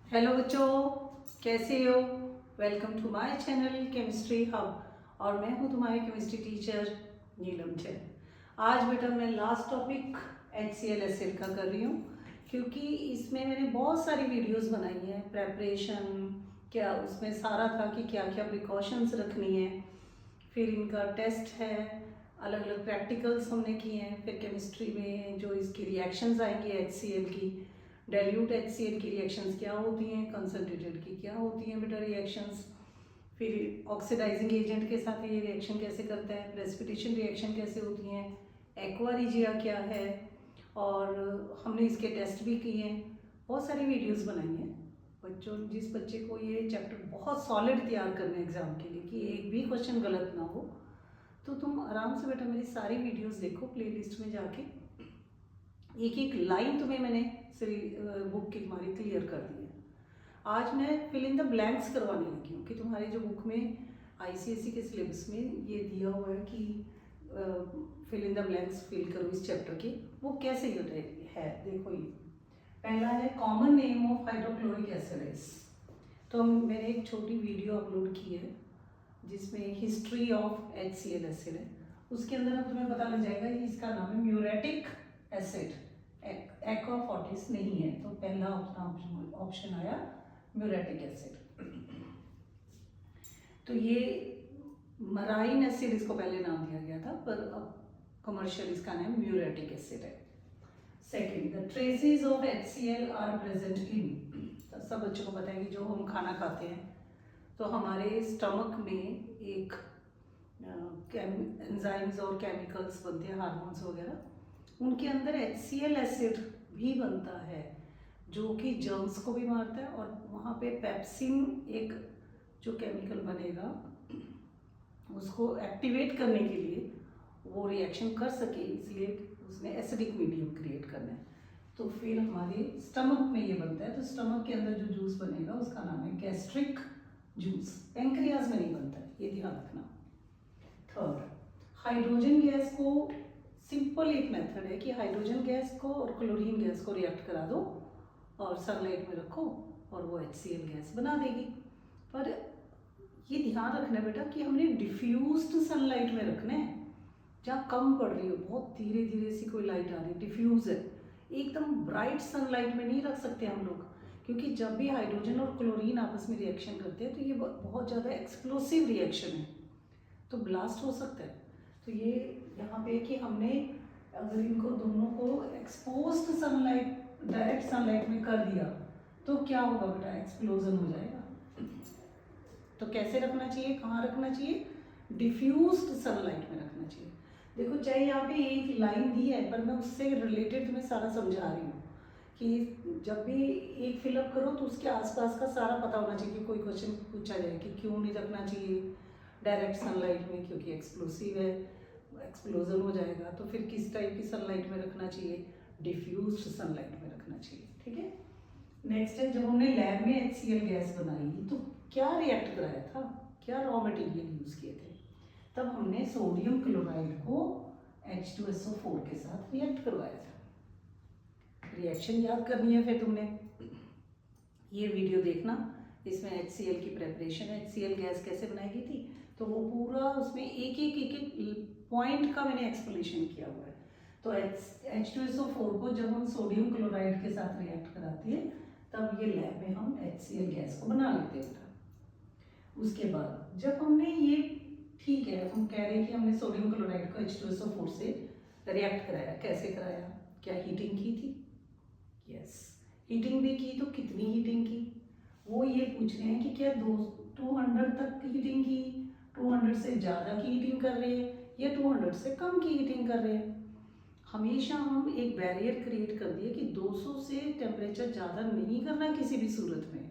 Hello बच्चों, कैसे हो। Welcome to my channel chemistry hub और मैं हूँ तुम्हारी केमिस्ट्री टीचर नीलम जैन। आज बेटा मैं लास्ट टॉपिक HCl एसिड का कर रही हूँ क्योंकि इसमें मैंने बहुत सारी वीडियोस बनाई हैं। प्रेपरेशन क्या उसमें सारा था कि क्या क्या प्रिकॉशंस रखनी है, फिर इनका टेस्ट है, अलग अलग प्रैक्टिकल्स हमने किए हैं, फिर केमिस्ट्री में जो इसकी रिएक्शंस आएंगी HCl की, डाइल्यूट HCl की रिएक्शंस क्या होती हैं, कंसनट्रेटेड की क्या होती हैं बेटा रिएक्शंस, फिर ऑक्सीडाइजिंग एजेंट के साथ ये रिएक्शन कैसे करता है, प्रेसिपिटेशन रिएक्शन कैसे होती हैं, एक्वा रिजिया क्या है, और हमने इसके टेस्ट भी किए हैं। बहुत सारी वीडियोस बनाई हैं। बच्चों, जिस बच्चे को ये चैप्टर बहुत सॉलिड तैयार करना है एग्जाम के लिए कि एक भी क्वेश्चन गलत ना हो, तो तुम आराम से बेटा मेरी सारी वीडियोस देखो प्लेलिस्ट में जाके। एक एक लाइन तुम्हें मैंने बुक की तुम्हारी क्लियर कर दी है। आज मैं फिल इन द ब्लैंक्स करवाने लगी हूँ कि तुम्हारे जो बुक में ICSE के सिलेबस में ये दिया हुआ है कि fill in the blanks fill करो इस चैप्टर के, वो कैसे है। देखो, ये पहला है common name of hydrochloric acid. तो मैंने एक छोटी वीडियो अपलोड की है जिसमें हिस्ट्री ऑफ HCl एसिड है। उसके अंदर अब तुम्हें पता लग जाएगा कि इसका नाम है म्यूरेटिक एसिड, एक्वा फॉर्टिस नहीं है। तो पहला ऑप्शन आया म्यूरेटिक एसिड। तो ये मराइन एसिड इसको पहले नाम दिया गया था, पर अब कमर्शियल इसका नाम म्यूरेटिक एसिड है। Second, the traces of HCl are present in. सब बच्चों को पता है कि जो हम खाना खाते हैं तो हमारे स्टमक में एक एंजाइम्स और केमिकल्स बनते हैं, हार्मोन्स वगैरह, उनके अंदर HCl एसिड भी बनता है जो कि जर्म्स को भी मारता है। और वहाँ पे पेप्सिन एक जो केमिकल बनेगा उसको एक्टिवेट करने के लिए वो रिएक्शन कर सके, इसलिए उसने एसिडिक मीडियम क्रिएट करना है। तो फिर हमारे स्टमक में ये बनता है। तो स्टमक के अंदर जो जूस बनेगा उसका नाम है गैस्ट्रिक जूस। पेंक्रियाज में नहीं बनता है, ये ध्यान रखना। थर्ड, हाइड्रोजन गैस को, सिंपल एक मेथड है कि हाइड्रोजन गैस को और क्लोरीन गैस को रिएक्ट करा दो और सनलाइट में रखो और वो HCl गैस बना देगी। पर ये ध्यान रखना बेटा कि हमने डिफ्यूज्ड सनलाइट में रखना है, जहाँ कम पड़ रही हो, बहुत धीरे धीरे सी कोई लाइट आ रही है, डिफ्यूज है, एकदम ब्राइट सनलाइट में नहीं रख सकते हम लोग, क्योंकि जब भी हाइड्रोजन और क्लोरीन आपस में रिएक्शन करते हैं तो ये बहुत ज़्यादा एक्सप्लोसिव रिएक्शन है, तो ब्लास्ट हो सकता है। तो ये यहाँ पे कि हमने अगर इनको दोनों को एक्सपोज्ड सनलाइट, डायरेक्ट सनलाइट में कर दिया तो क्या होगा बेटा, एक्सप्लोजन हो जाएगा। तो कैसे रखना चाहिए, कहाँ रखना चाहिए, डिफ्यूज्ड सनलाइट में रखना चाहिए। देखो, चाहे यहाँ पे एक लाइन दी है पर मैं उससे रिलेटेड तुम्हें सारा समझा रही हूँ कि जब भी एक फिलअप करो तो उसके आसपास का सारा पता होना चाहिए कि कोई क्वेश्चन पूछा जाए कि क्यों नहीं रखना चाहिए डायरेक्ट सनलाइट में, क्योंकि एक्सप्लोसिव है, एक्सप्लोजन हो जाएगा। तो फिर किस टाइप की सनलाइट में रखना चाहिए, डिफ्यूज्ड सनलाइट में रखना चाहिए। ठीक है। नेक्स्ट है, जब हमने लैब में HCl गैस बनाई तो क्या रिएक्ट कराया था, क्या रॉ मटेरियल यूज़ किए थे। तब हमने सोडियम क्लोराइड को H2SO4 के साथ रिएक्ट करवाया था। रिएक्शन याद करनी है फिर तुमने, ये वीडियो देखना, इसमें HCl की प्रेपरेशन, HCl गैस कैसे बनाई गई थी, तो वो पूरा उसमें एक एक पॉइंट का मैंने एक्सप्लेनेशन किया हुआ है। तो H2SO4 को जब हम सोडियम क्लोराइड के साथ रिएक्ट कराते हैं तब ये लैब में हम HCl गैस को बना लेते हैं। उसके बाद जब हमने ये, ठीक है, हम कह रहे हैं कि हमने सोडियम क्लोराइड को H2SO4 से रिएक्ट कराया, कैसे कराया, क्या हीटिंग की थी, यस, हीटिंग भी की, तो कितनी हीटिंग की, वो ये पूछ रहे हैं कि क्या 200 तक हीटिंग की, 200 से ज़्यादा की हीटिंग कर रहे हैं या 200 से कम की हीटिंग कर रहे हैं। हमेशा हम एक बैरियर क्रिएट कर दिए कि 200 से टेम्परेचर ज़्यादा नहीं करना किसी भी सूरत में,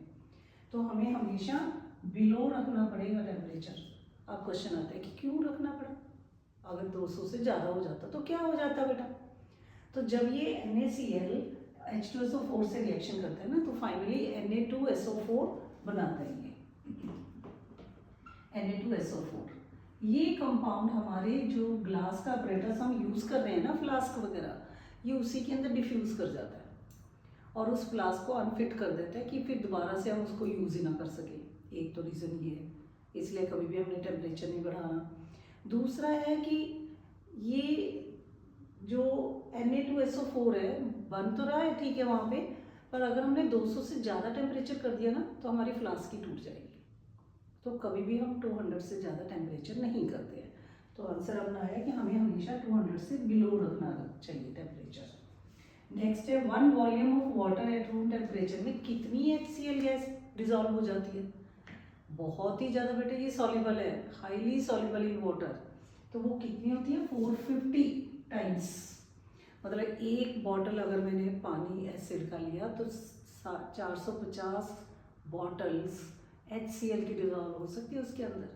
तो हमें हमेशा बिलो रखना पड़ेगा टेम्परेचर। अब क्वेश्चन आता है कि क्यों रखना पड़ा, अगर 200 से ज़्यादा हो जाता तो क्या हो जाता बेटा। तो जब ये NaCl H2SO4 से रिएक्शन करता है ना, तो फाइनली Na2SO4 बनाता है। ये Na2SO4, ये कंपाउंड हमारे जो ग्लास का अपरेटस हम यूज़ कर रहे हैं ना, फ्लास्क वगैरह, ये उसी के अंदर डिफ्यूज़ कर जाता है और उस फ्लास्क को अनफिट कर देता है कि फिर दोबारा से हम उसको यूज़ ही ना कर सकें। एक तो रीज़न ये है, इसलिए कभी भी हमने टेम्परेचर नहीं बढ़ाना। दूसरा है कि ये जो Na2SO4 है बन तो रहा है ठीक है वहाँ पे, पर अगर हमने 200 से ज़्यादा टेम्परेचर कर दिया ना तो हमारी फ्लास्क ही टूट जाएगी। तो कभी भी हम 200 से ज़्यादा टेम्परेचर नहीं करते हैं। तो आंसर अपना है कि हमें हमेशा 200 से बिलो रखना चाहिए टेम्परेचर। नेक्स्ट है 1 volume of water at room temperature में कितनी HCl गैस डिजॉल्व हो जाती है? बहुत ही ज़्यादा बेटे, ये सॉल्युबल है, हाईली सॉल्युबल इन वाटर। तो वो कितनी होती है? 450 टाइम्स। मतलब एक बॉटल अगर मैंने पानी एसिड का लिया तो 450 बॉटल्स HCl की डिजॉल्व हो सकती है उसके अंदर।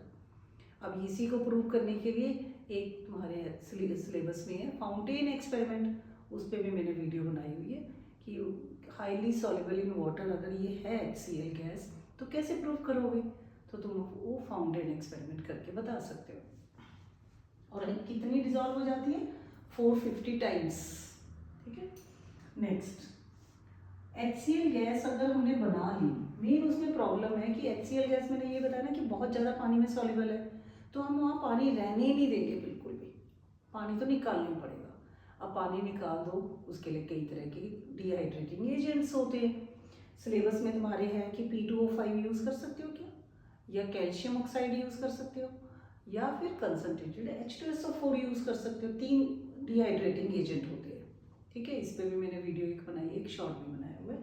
अब इसी को प्रूव करने के लिए एक तुम्हारे सिलेबस में है फाउंटेन एक्सपेरिमेंट, उस पर भी मैंने वीडियो बनाई हुई है कि हाईली सॉल्युबल इन वाटर अगर ये है HCl गैस तो कैसे प्रूव करोगे? तो तुम वो फाउंटेन एक्सपेरिमेंट करके बता सकते हो। और कितनी डिजॉल्व हो जाती है? 450 टाइम्स। ठीक है। नेक्स्ट, HCl गैस अगर हमने बना ली, मेन उसमें प्रॉब्लम है कि HCl गैस मैंने ये बताया ना कि बहुत ज़्यादा पानी में सॉल्युबल है, तो हम वहाँ पानी रहने ही नहीं देंगे बिल्कुल भी, पानी तो निकालना पड़ेगा। अब पानी निकाल दो, उसके लिए कई तरह के डिहाइड्रेटिंग एजेंट्स होते हैं। सिलेबस में तुम्हारे हैं कि P2O5 यूज़ कर सकते हो क्या, या कैल्शियम ऑक्साइड यूज़ कर सकते हो, या फिर कंसनट्रेटेड H2SO4 यूज़ कर सकते हो। 3 डिहाइड्रेटिंग एजेंट होते हैं। ठीक है, इस पर भी मैंने वीडियो एक बनाई है, एक शॉर्ट भी बनाया हुआ है।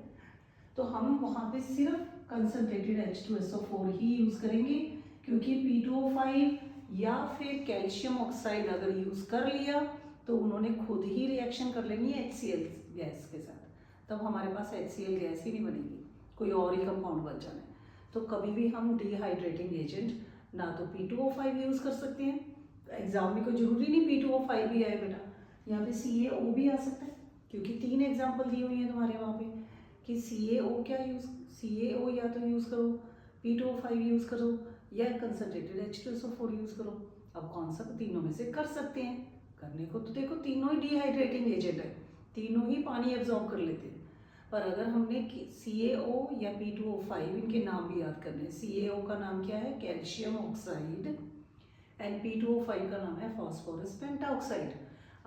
तो हम वहाँ पे सिर्फ कंसनट्रेटेड H2SO4 ही यूज़ करेंगे, क्योंकि P2O5 या फिर कैल्शियम ऑक्साइड अगर यूज़ कर लिया तो उन्होंने खुद ही रिएक्शन कर लेनी है HCl गैस के साथ, तब हमारे पास HCl गैस ही नहीं बनेगी, कोई और ही कंपाउंड बन जाना है। तो कभी भी हम डिहाइड्रेटिंग एजेंट ना तो P2O5 यूज़ कर सकते हैं, एग्जाम में कोई ज़रूरी नहीं P2O5 भी आए बेटा, यहाँ पे CaO भी आ सकता है, क्योंकि 3 एग्जाम्पल दी हुई हैं तुम्हारे वहाँ पे कि CaO क्या CaO या तो यूज़ करो, P2O5 यूज़ करो, या कंसनट्रेटेड H2SO4 यूज़ करो। अब कौन सा तीनों में से कर सकते हैं? करने को तो देखो तीनों ही डिहाइड्रेटिंग एजेंट है, तीनों ही पानी एब्जॉर्ब कर लेते हैं। पर अगर हमने CaO या P2O5, इनके नाम भी याद करने हैं। CaO का नाम क्या है? कैल्शियम ऑक्साइड, एंड P2O5 का नाम है फॉस्फोरस पेंटाऑक्साइड।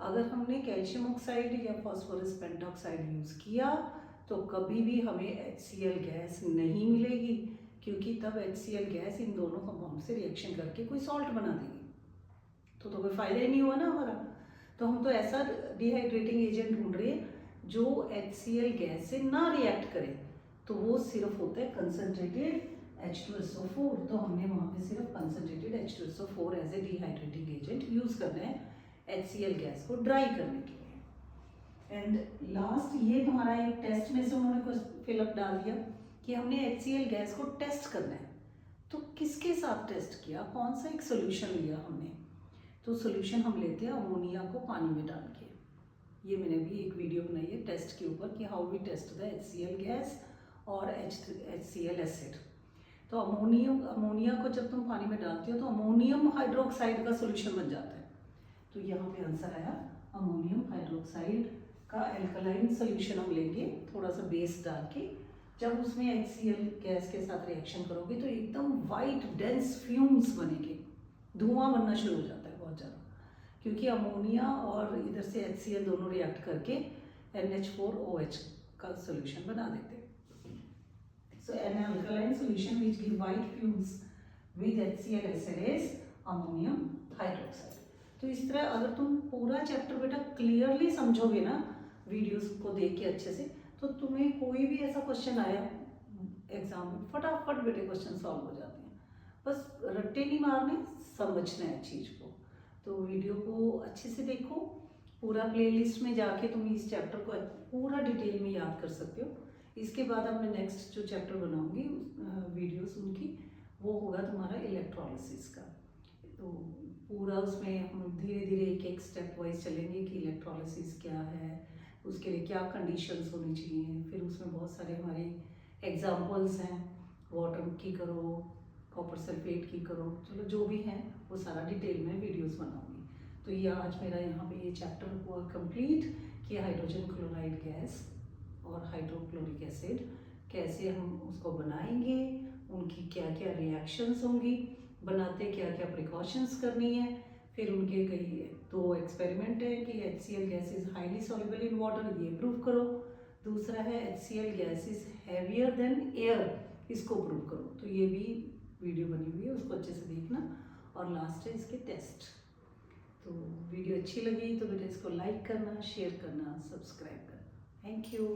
अगर हमने कैल्शियम ऑक्साइड या फॉस्फोरस पेंटाऑक्साइड यूज़ किया तो कभी भी हमें HCl गैस नहीं मिलेगी, क्योंकि तब HCl गैस इन दोनों कंपाउंड से रिएक्शन करके कोई सॉल्ट बना देगी, तो कोई फ़ायदा ही नहीं हुआ ना हमारा। तो हम तो ऐसा डिहाइड्रेटिंग एजेंट ढूंढ रहे हैं जो HCl गैस से ना रिएक्ट करे, तो वो सिर्फ होता है कंसनट्रेटेड H2SO4। तो हमने वहाँ पे सिर्फ concentrated H2SO4 as a dehydrating agent use करना है HCl गैस को ड्राई करने के लिए। एंड लास्ट, ये तुम्हारा एक टेस्ट में से उन्होंने कुछ फिलअप डाल दिया कि हमने HCl गैस को टेस्ट करना है। तो किसके साथ टेस्ट किया, कौन सा एक सोल्यूशन लिया हमने? तो सोल्यूशन हम लेते हैं अमोनिया को पानी में डाल के। ये मैंने भी एक वीडियो बनाई है टेस्ट के ऊपर कि how we test the HCl gas और HCl एसिड। तो अमोनिया को जब तुम पानी में डालते हो तो अमोनियम हाइड्रोक्साइड का सोल्यूशन बन जाता है। तो यहाँ पे आंसर आया अमोनियम हाइड्रोक्साइड का एल्कलाइन सोल्यूशन हम लेंगे थोड़ा सा बेस डाल के। जब उसमें HCl गैस के साथ रिएक्शन करोगे तो एकदम वाइट डेंस फ्यूम्स बनेंगे, धुआं बनना शुरू हो जाता है बहुत ज़्यादा, क्योंकि अमोनिया और इधर से HCl दोनों रिएक्ट करके NH4OH का सोल्यूशन बना देते हैं। So an alkaline solution which give white fumes with HCl acid is ammonium hydroxide. तो इस तरह अगर तुम पूरा चैप्टर बेटा क्लियरली समझोगे ना वीडियोस को देख के अच्छे से, तो तुम्हें कोई भी ऐसा क्वेश्चन आया एग्जाम में फटाफट बेटे क्वेश्चन सॉल्व हो जाते हैं। बस रट्टे नहीं मारने, समझना है चीज़ को। तो वीडियो को अच्छे से देखो, पूरा प्लेलिस्ट में जाके तुम इस चैप्टर को पूरा डिटेल में याद कर सकते हो। इसके बाद अब मैं नेक्स्ट जो चैप्टर बनाऊंगी वीडियोस उनकी, वो होगा तुम्हारा इलेक्ट्रोलिसिस का। तो पूरा उसमें हम धीरे धीरे एक एक स्टेप वाइज चलेंगे कि इलेक्ट्रोलिसिस क्या है, उसके लिए क्या कंडीशंस होनी चाहिए। फिर उसमें बहुत सारे हमारे एग्जाम्पल्स हैं, वाटर की करो, कॉपर सल्फेट की करो, चलो जो भी है वो सारा डिटेल में वीडियोस बनाऊंगी। तो ये आज मेरा यहाँ पे ये चैप्टर हुआ कंप्लीट कि हाइड्रोजन क्लोराइड गैस और हाइड्रोक्लोरिक एसिड कैसे हम उसको बनाएंगे, उनकी क्या क्या रिएक्शंस होंगी, बनाते क्या क्या प्रिकॉशंस करनी है। फिर उनके कई 2 एक्सपेरिमेंट है कि HCl gas is highly soluble in water, ये प्रूव करो। दूसरा है HCl gas is heavier than air, इसको प्रूव करो। तो ये भी वीडियो बनी हुई है, उसको अच्छे से देखना। और लास्ट है इसके टेस्ट। तो वीडियो अच्छी लगी तो बेटा इसको लाइक करना, शेयर करना, सब्सक्राइब करना। Thank you.